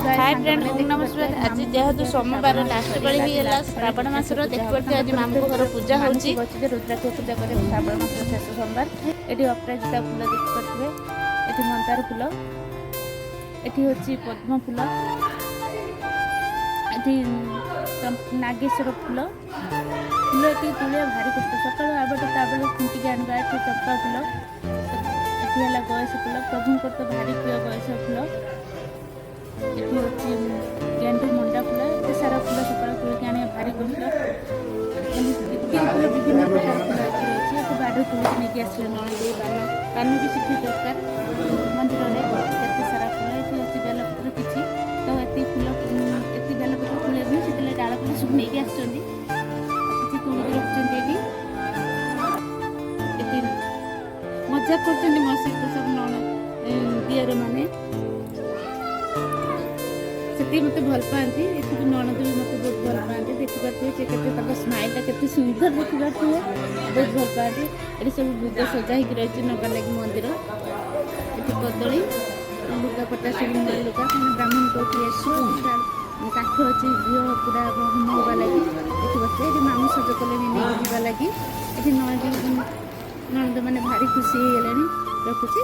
Hi friend नमस्कार। आज जेहेतु सोमवार लास्ट पाली होगा श्रावण मासर देखिए आज मामू घर पूजा होची रुद्राक्ष पूजा करे श्रावण मास शेष सोमवार। ये अपराजिता फूल देखिए, ये मंदार फूल, ये हूँ पद्म फूल, ये नागेश्वर फूल फूल ये तुलिया भारी कष्ट सका आबटे खुंटिक आनवा ये चंपा फूल, ये है गयस फूल प्रभुंर तो भारी प्रिय गयस फूल, ये हूँ गेंडू मंडा फूल ये सारा फूल सका तुलिक आने भारी कष्ट फूल विभिन्न प्रकार फूल रही है। बाड़ तुलिक नहीं आसले नई पान भी सीखी दरकार मंदिर में ये सारा फूल ये हूँ बेलपत्र किसी तो ये फूल ये बेलपत्र फूल भी से डाल फूल सब नहीं आसि तुलिक रखी मजाक कर मो सहित सब नण दियर मैंने से मत भल पाती ये नणद भी मत बहुत भल पाती देखिए स्माइल के सुंदर देखिए बहुत भल पाती। ये सब बुद सजा हो रही नगर लगी मंदिर ये कदली लुगापटा सब नई लुगा कहीं ब्राह्मण कौटी काठ अच्छे झील पूरा होम होगा लगी देखिए ये मामू सज कले नहीं लगी ये नणद मैंने भारी खुशी हो गले रखुची।